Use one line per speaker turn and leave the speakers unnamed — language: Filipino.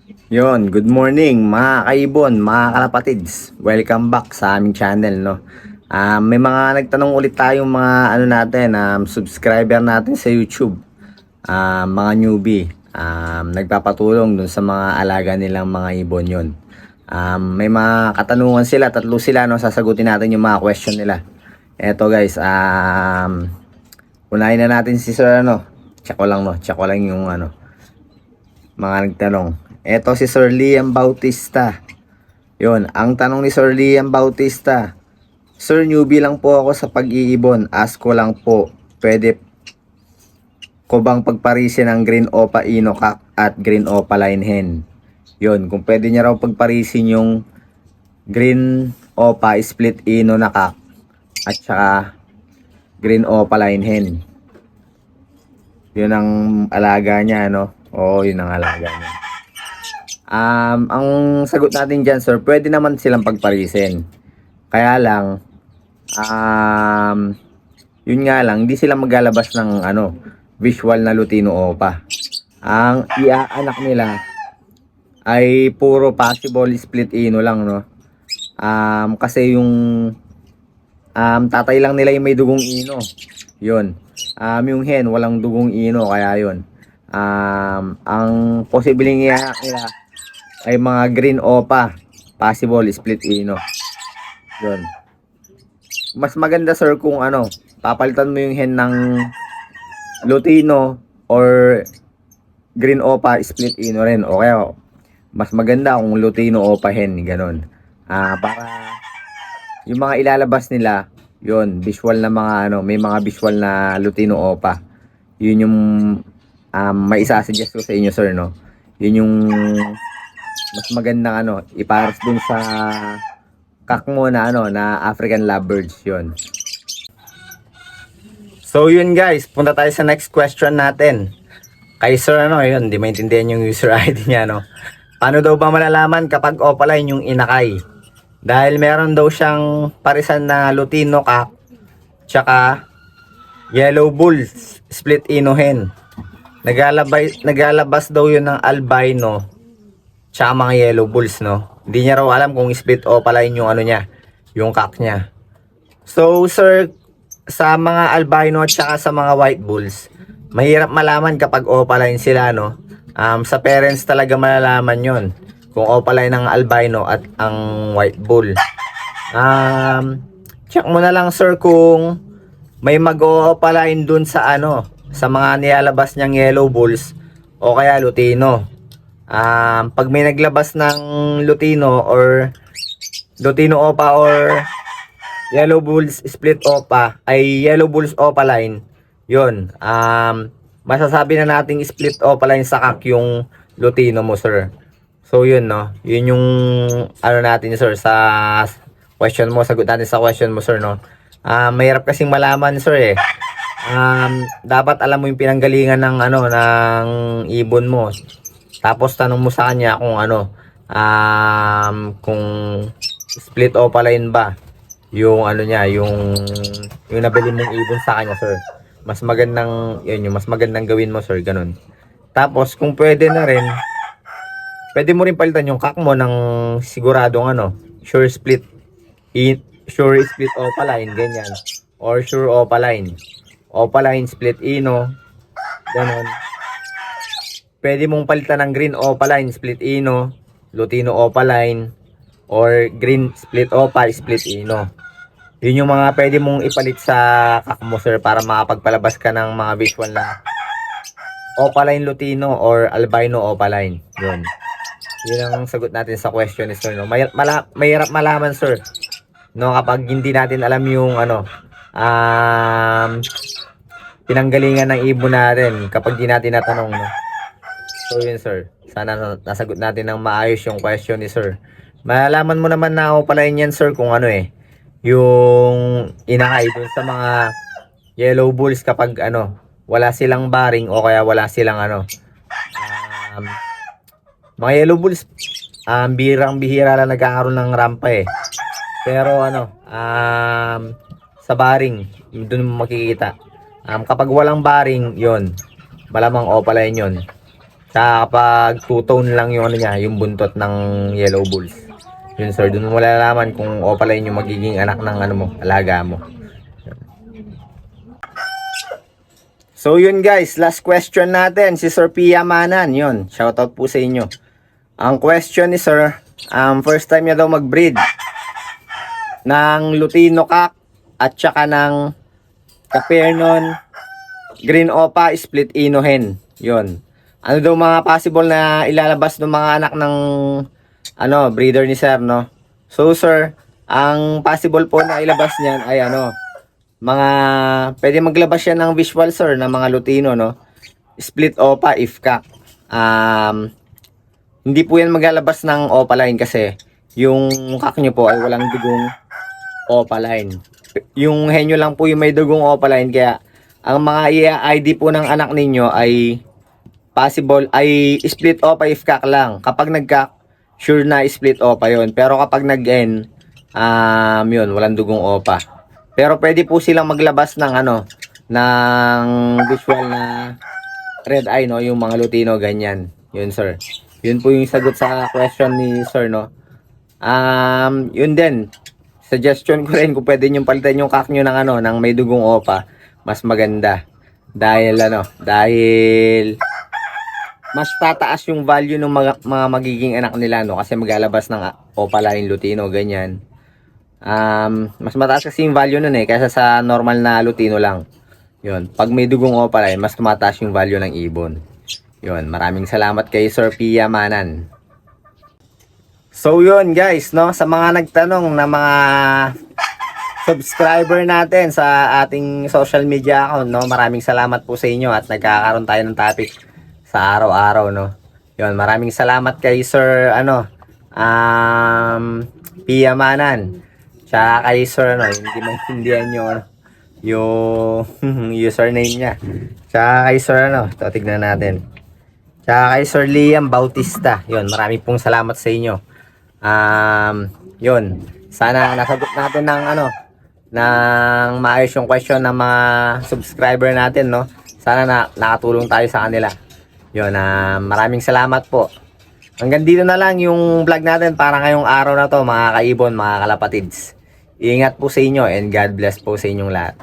Yon, good morning mga kaibon, mga kalapatids. Welcome back sa aming channel, no. May mga nagtanong ulit tayong mga subscriber natin sa YouTube. Mga newbie, nagpapatulong dun sa mga alaga nilang mga ibon yon. May mga katanungan sila, tatlo sila, no. Sasagutin natin yung mga question nila. Eto guys, unahin na natin si Sir, ano. Check ko lang, no. Check ko lang yung mga nagtanong. Eto si Sir Liam Bautista. Yun, ang tanong ni Sir Liam Bautista. Sir, newbie lang po ako sa pag-iibon. Ask ko lang po, pwede ko bang pagparisin ng Green Opa Inocac at Green Opa Line Hen? Yun, kung pwede niya raw pagparisin yung Green Opa Split Ino na Cac at saka Green Opa Line Hen. Yun ang alaga niya, no? Oo, yun ang alaga niya. Ang sagot natin dyan, sir, pwede naman silang pagparisin. Kaya lang, yun nga lang, hindi sila maglalabas ng visual na Lutino Opa. Ang iaanak nila ay puro possible split ino lang, no? Kasi yung tatay lang nila yung may dugong ino. Yun. Yung hen, walang dugong ino, kaya yun. Ang posibleng iaanak nila ay mga Green Opa, possible split ino. Yun. Mas maganda sir kung papalitan mo yung hen ng Lutino or Green Opa split ino rin, o kaya mas maganda kung Lutino Opa hen, ganun. Para yung mga ilalabas nila, yun, visual na mga may mga visual na Lutino Opa. Yun yung may isa-suggest ko sa inyo sir, no. Yun yung mas magandang ipares dun sa kak mo na na African Lovebirds yun. So yun guys, punta tayo sa next question natin. Kay sir yun, di maintindihan yung user ID niya, no. Paano daw ba malalaman kapag opaline yung inakay? Dahil meron daw siyang parisan na Lutino Cac tsaka Yellow Bull split ino hen. Nagalabas daw yun ng albino tsaka mga Yellow Bulls, no. Hindi niya raw alam kung split opaline yung niya, yung cac niya. So sir, sa mga albino at saka sa mga white bulls, mahirap malaman kapag opaline sila, no. Sa parents talaga malalaman yon kung opaline ng albino at ang white bull. Check mo na lang sir kung may mag-opaline dun sa sa mga nilalabas niyang Yellow Bulls o kaya Lutino. Pag may naglabas ng Lutino or Lutino Opa or Yellow Bulls split Opa ay Yellow Bulls Opaline, yun, masasabi na nating split Opaline sa cac yung Lutino mo sir. So yun, no, yun yung natin sir sa question mo, sagot natin sa question mo sir, no. Mahirap kasing malaman sir dapat alam mo yung pinanggalingan ng ng ibon mo. Tapos tanong mo sa kanya kung kung split opaline ba yung niya, yung nabili mong ibon sa kanya sir. Mas magandang yun, yung mas magandang gawin mo sir, ganun. Tapos kung pwede na rin, pwede mo rin palitan yung cac mo ng siguradong sure split opaline, ganyan, or sure opaline split ino, ganun. Pwede mong palitan ng Green Opaline split ino, Lutino Opaline, or Green split Opa split ino. Yun yung mga pwede mong ipalit sa cac mo sir para makapagpalabas ka ng mga visual na Opaline Lutino or albino Opaline. Yun. Yun ang sagot natin sa question ni sir, no. Mahirap malaman sir, no, kapag hindi natin alam yung pinanggalingan ng ibon natin kapag di natin natanong, no. So yun sir, sana nasagot natin ng maayos yung question ni sir. Malalaman mo naman na opaline yan sir kung yung inakay dun sa mga Yellow Bulls kapag wala silang baring o kaya wala silang mga Yellow Bulls, bihira lang nagkakaroon ng rampa pero sa baring dun mo makikita. Kapag walang baring, yon, malamang opaline yon. Tsaka kapag two-tone lang yung ano niya, yung buntot ng yellow bulls. Yun sir, dun mo malalaman kung opaline yung magiging anak ng ano mo, alaga mo. So yun guys, last question natin, si Sir Pia Manan, yun, shoutout po sa inyo. Ang question ni sir, first time niya daw mag-breed ng Lutino Cock at saka ng Capernon Green Opa Split Ino Hen. Yun. Ano daw mga possible na ilalabas ng mga anak ng ano, breeder ni sir, no? So sir, ang possible po na ilabas niyan ay ano, mga pwede maglabas siya ng visual sir ng mga Lutino, no? Split Opa if cock. Hindi po yan maglalabas ng opaline kasi yung cock nyo po ay walang dugong opaline. Yung henyo lang po yung may dugong opaline, kaya ang mga ID po ng anak ninyo ay possible ay split opa if cock lang. Kapag nag-cock, sure na split opa yon. Pero kapag nag-N, yun, walang dugong opa. Pero pwede po silang maglabas ng ano, ng visual na red eye, no, yung mga Lutino ganyan. Yun sir. Yun po yung sagot sa question ni sir, no. Yun din. Suggestion ko rin kung pwede nyo palitan yung cock nyo ng ano, ng may dugong opa, mas maganda. Dahil mas tataas yung value ng mga magiging anak nila, no, kasi maglalabas ng opaline Lutino ganyan. Mas mataas kasi yung value nun kaysa sa normal na Lutino lang. Yun, pag may dugong opaline, mas tumataas yung value ng ibon. Yun, maraming salamat kay Sir Pia Manan. So yun guys, no, sa mga nagtanong na mga subscriber natin sa ating social media account, no, maraming salamat po sa inyo at nagkakaroon tayo ng topic sa araw-araw, no. Yun, maraming salamat kay Sir Pia Manan. Tsaka kay Sir hindi maintindihan nyo yung username niya. Tsaka kay Sir ito, tignan natin. Tsaka kay Sir Liam Bautista. Yun, maraming pong salamat sa inyo. Yun, sana nasagot natin ng ng maayos yung question ng mga subscriber natin, no. Sana nakatulong tayo sa kanila. Yun, maraming salamat po. Hanggang dito na lang yung vlog natin para ngayong araw na to, mga kaibon, mga kalapatids. Ingat po sa inyo and God bless po sa inyong lahat.